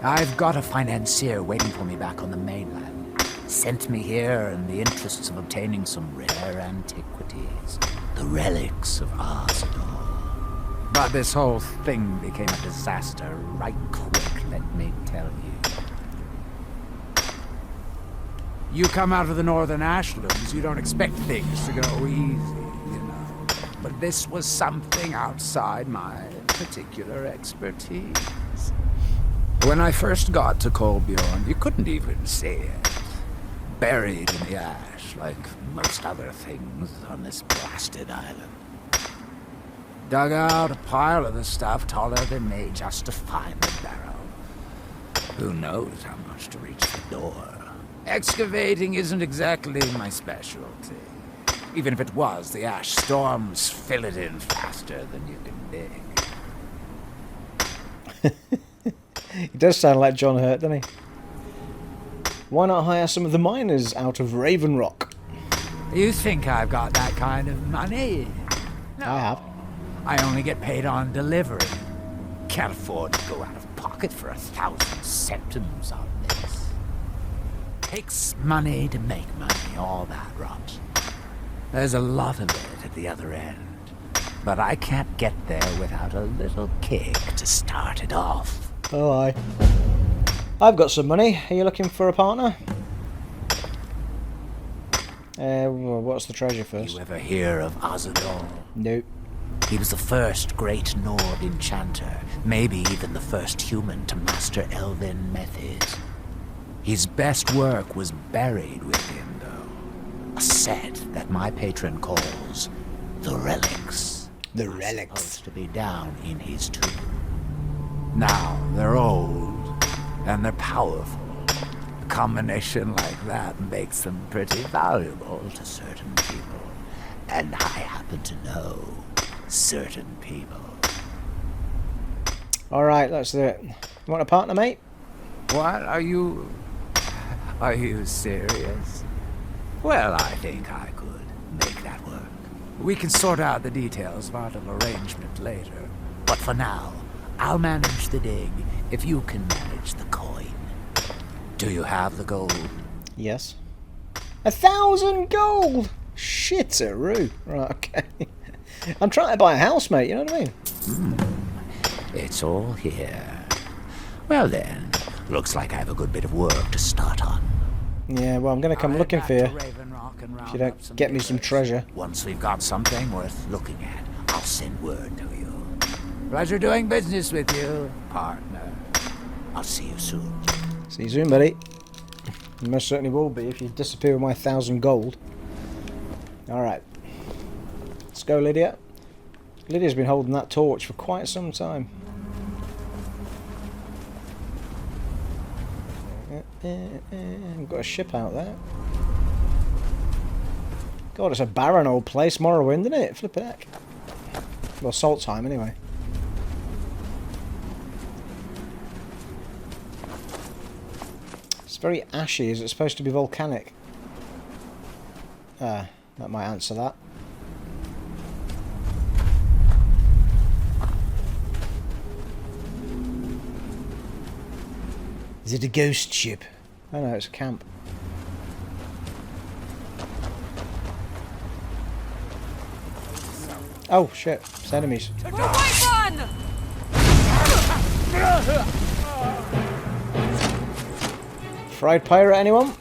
I've got a financier waiting for me back on the mainland. sent me here in the interests of obtaining some rare antiquities, the relics of Arsenal. But this whole thing became a disaster right quick, let me tell you. You come out of the northern ashlands, you don't expect things to go easy, you know. But this was something outside my particular expertise. When I first got to Kolbjorn, you couldn't even see it. Buried in the ash, like most other things on this blasted island. Dug out a pile of the stuff taller than me just to find the barrel. Who knows how much to reach the door. Excavating isn't exactly my specialty. Even if it was, the ash storms fill it in faster than you can dig. He does sound like John Hurt, doesn't he? Why not hire some of the miners out of Raven Rock? You think I've got that kind of money? No. I have. I only get paid on delivery. Can't afford to go out of pocket for 1,000 septims on this. Takes money to make money, all that rot. There's a lot of it at the other end. But I can't get there without a little kick to start it off. Oh, aye. I've got some money. Are you looking for a partner? Well, what's the treasure first? You ever hear of Azador? Nope. He was the first great Nord enchanter, maybe even the first human to master elven methods. His best work was buried with him, though. A set that my patron calls the Relics. The Relics. Supposed to be down in his tomb. Now, they're old, and they're powerful. A combination like that makes them pretty valuable to certain people. And I happen to know certain people. Alright, let's do it. You want a partner, mate? What? Are you serious? Well, I think I could make that work. We can sort out the details of our little arrangement later. But for now, I'll manage the dig if you can manage the coin. Do you have the gold? Yes. 1,000 gold! Shit-a-roo. Right, okay. I'm trying to buy a house, mate, you know what I mean? It's all here. Well then, looks like I have a good bit of work to start on. Yeah, well, I'm going to come looking for you if you don't get me some treasure. Once we've got something worth looking at, I'll send word to you. Pleasure doing business with you, partner. I'll see you soon. See you soon, buddy. You most certainly will be if you disappear with my 1,000 gold. Alright. Let's go, Lydia. Lydia's been holding that torch for quite some time. We've got a ship out there. God, it's a barren old place, Morrowind, isn't it? Flip heck. Well, Saltzheim, anyway. It's very ashy. Is it supposed to be volcanic? That might answer that. Is it a ghost ship? Oh no, it's a camp. Oh shit, it's enemies. Fried pirate, anyone?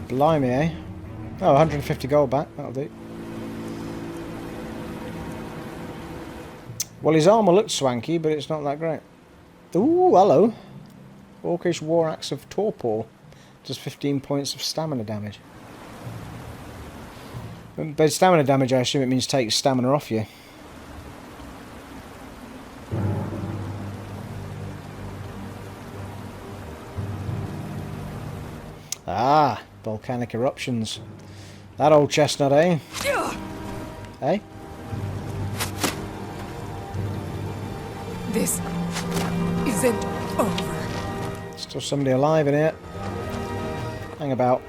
Blimey, eh? Oh, 150 gold back, that'll do. Well, his armour looks swanky, but it's not that great. Ooh, hello. Orcish War Axe of Torpor. Does 15 points of stamina damage. By stamina damage, I assume it means take stamina off you. Ah, volcanic eruptions. That old chestnut, eh? Eh? This isn't over. Still somebody alive in here. Hang about.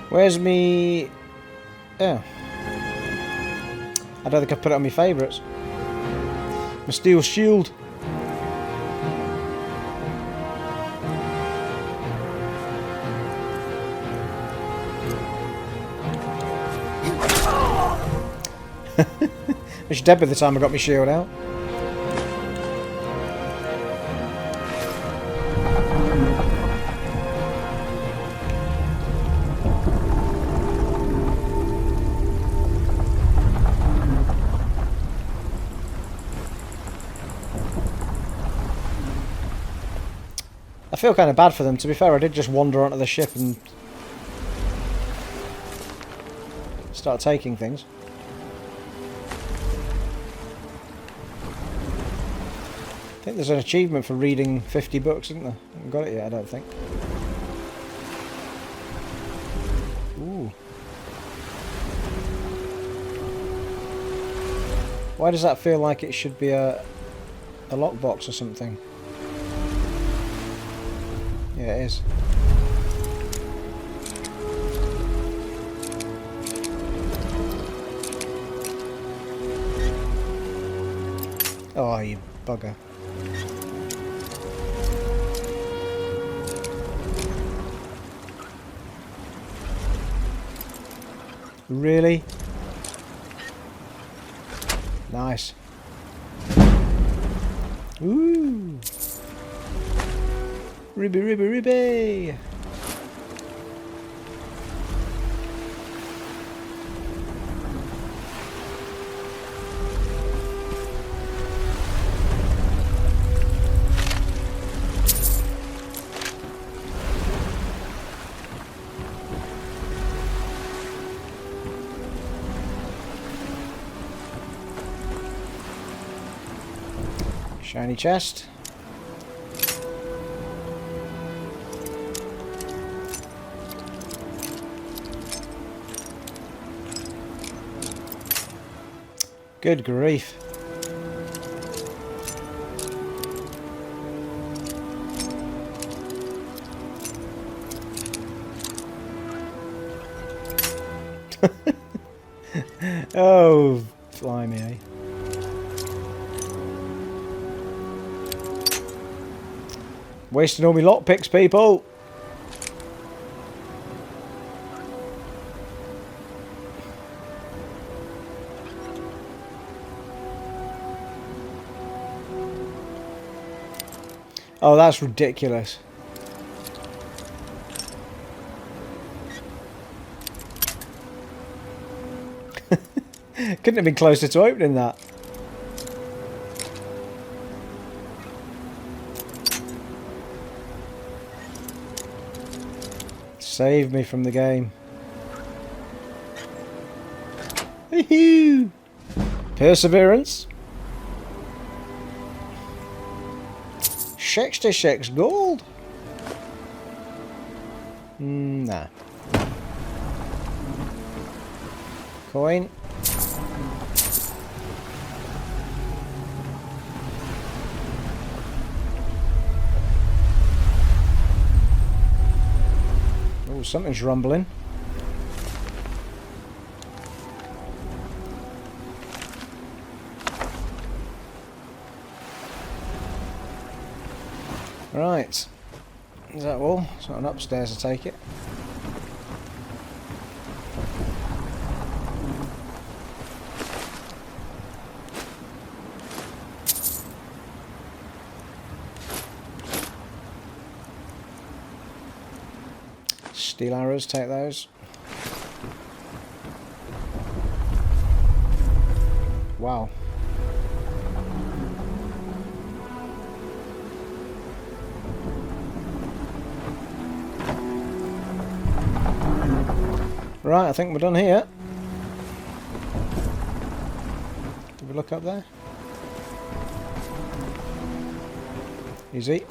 Where's me? Oh. I don't think I've put it on my favourites. My steel shield. I was dead by the time I got my shield out. I feel kind of bad for them. To be fair, I did just wander onto the ship and start taking things. I think there's an achievement for reading 50 books, isn't there? I haven't got it yet, I don't think. Ooh. Why does that feel like it should be a lockbox or something? Yeah, it is. Oh, you bugger. Really? Nice. Ooh. Ribby, ribby, ribby! Shiny chest. Good grief. Oh, blimey, eh? Wasting all my lockpicks, people! Oh, that's ridiculous. Couldn't have been closer to opening that. Save me from the game. Perseverance. 66 gold. Nah. Coin. Oh, something's rumbling. Right. Is that all? It's not an upstairs, I take it. Steel arrows, take those. Wow. Right, I think we're done here. Did we look up there? Easy.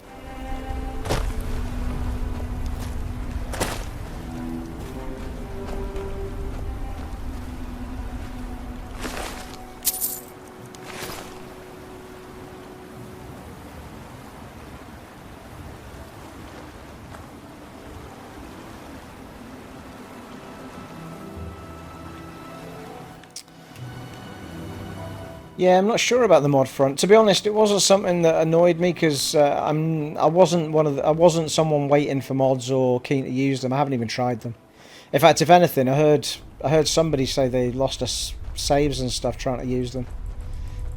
Yeah, I'm not sure about the mod front. To be honest, it wasn't something that annoyed me because I wasn't someone waiting for mods or keen to use them. I haven't even tried them. In fact, if anything, I heard somebody say they lost us saves and stuff trying to use them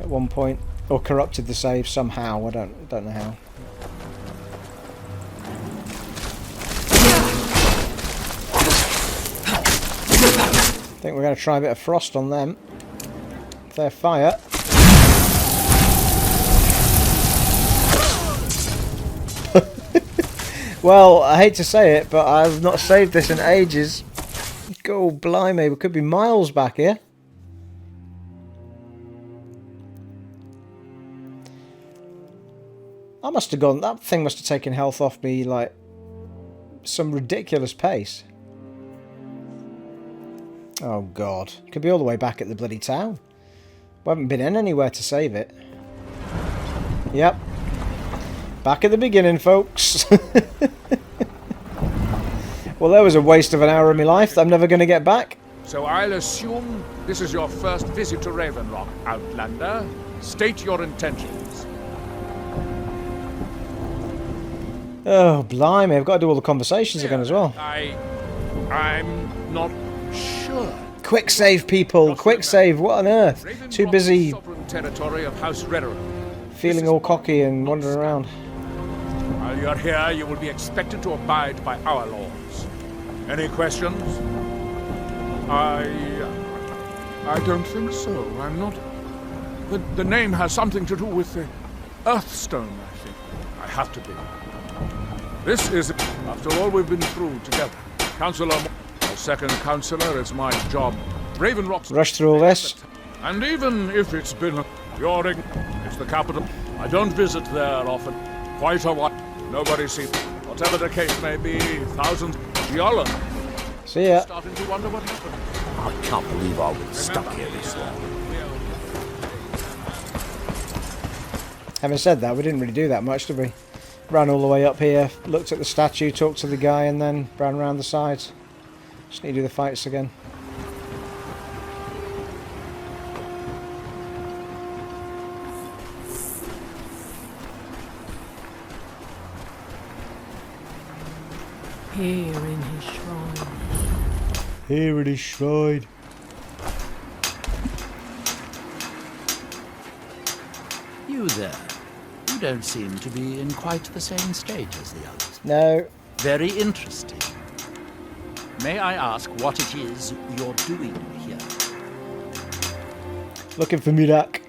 at one point, or corrupted the saves somehow. I don't know how. I think we're going to try a bit of frost on them. Their fire. Well, I hate to say it, but I've not saved this in ages. Go blimey, we could be miles back here. I must have gone, that thing must have taken health off me like some ridiculous pace. Oh god, could be all the way back at the bloody town. We haven't been in anywhere to save it. Yep. Back at the beginning, folks. Well, that was a waste of an hour of my life that I'm never going to get back. So I'll assume this is your first visit to Raven Rock, Outlander. State your intentions. Oh, blimey, I've got to do all the conversations again as well. I'm not sure. Quick save, people. Quick save. What on earth? Too busy Territory of House Redderer. feeling all cocky and wandering around. While you're here, you will be expected to abide by our laws. Any questions? I don't think so. I'm not... The name has something to do with the Earthstone, I think. I have to be. This is, after all we've been through together. Counselor, as second counselor, it's my job. Raven Rock's... Rush through all this. And even if it's been... It's the capital. I don't visit there often. Quite a while. Nobody sees... Whatever the case may be, thousands... Yalla. See ya. Starting to wonder what happened. I can't believe I've been stuck here this long. Having said that, we didn't really do that much, did we? Ran all the way up here, looked at the statue, talked to the guy, and then ran around the sides. Just need to do the fights again. Here in his shrine. Here in his shrine. You there. You don't seem to be in quite the same state as the others. No. Very interesting. May I ask what it is you're doing here? Looking for Mirak.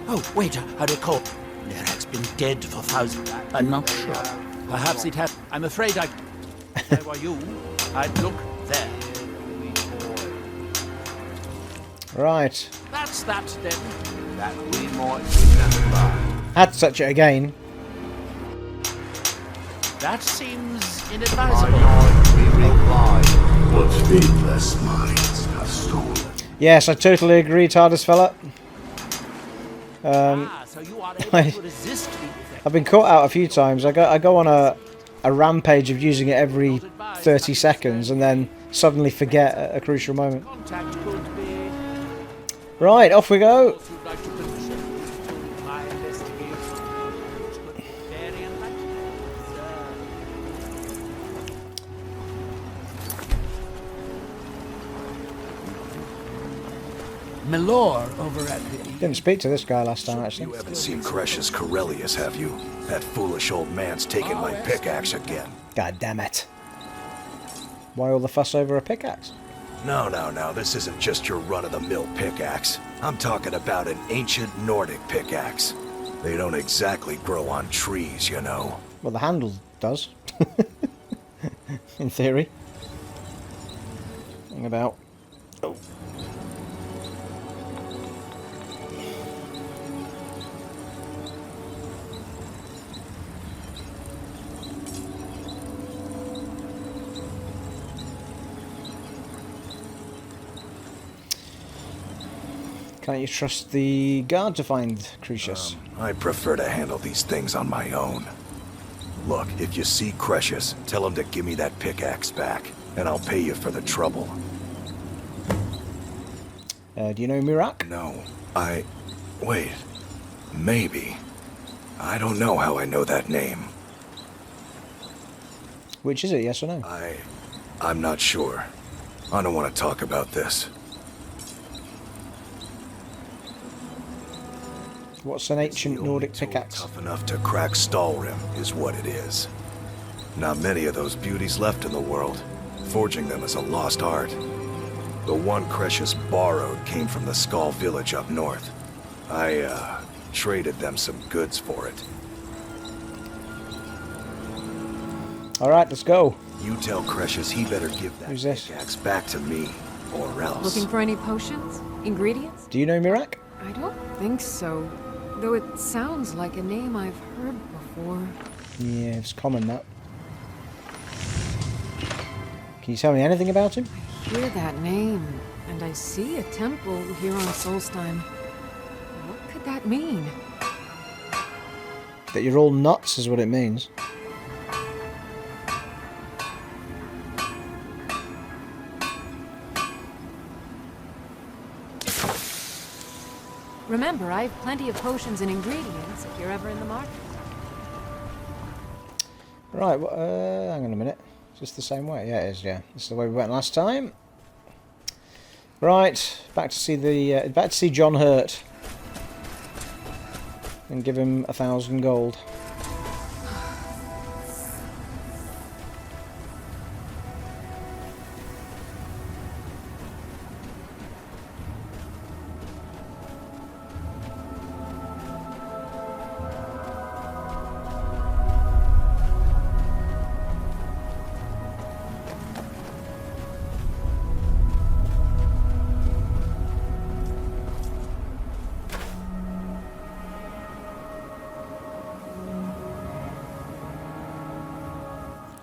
Oh, wait, I recall. Mirak's been dead for thousands. I'm not sure. Perhaps it had... I'm afraid if I were you, I'd look there. Right. That's that, then. That we might remember. Had to touch it again. That seems inadvisable. What faithless minds have stolen. Yes, I totally agree, TARDIS fella. So you are able to resist the effect. I've been caught out a few times. I go on a rampage of using it every 30 seconds and then suddenly forget at a crucial moment. Right, off we go. Milor over at the... Didn't speak to this guy last time, actually. You haven't seen Crucius Corellius, have you? That foolish old man's taken my pickaxe again. God damn it. Why all the fuss over a pickaxe? No, this isn't just your run-of-the-mill pickaxe. I'm talking about an ancient Nordic pickaxe. They don't exactly grow on trees, you know. Well, the handle does. In theory. Hang about. Oh. Can't you trust the guard to find Crucius? I prefer to handle these things on my own. Look, if you see Crucius, tell him to give me that pickaxe back, and I'll pay you for the trouble. Do you know Mirak? No, wait. Maybe. I don't know how I know that name. Which is it, yes or no? I'm not sure. I don't want to talk about this. What's an ancient Nordic pickaxe? Tough enough to crack Stalrim is what it is. Not many of those beauties left in the world. Forging them is a lost art. The one Crucius borrowed came from the Skull village up north. I traded them some goods for it. Alright, let's go. You tell Crucius he better give that pickaxe back to me, or else. Looking for any potions? Ingredients? Do you know Mirak? I don't think so. Though it sounds like a name I've heard before. Yeah, it's common, that. Can you tell me anything about him? I hear that name, and I see a temple here on Solstein. What could that mean? That you're all nuts is what it means. Remember, I have plenty of potions and ingredients if you're ever in the market. Right, well, hang on a minute. Is this the same way? Yeah, it is, yeah. This is the way we went last time. Right, back to see John Hurt. And give him 1,000 gold.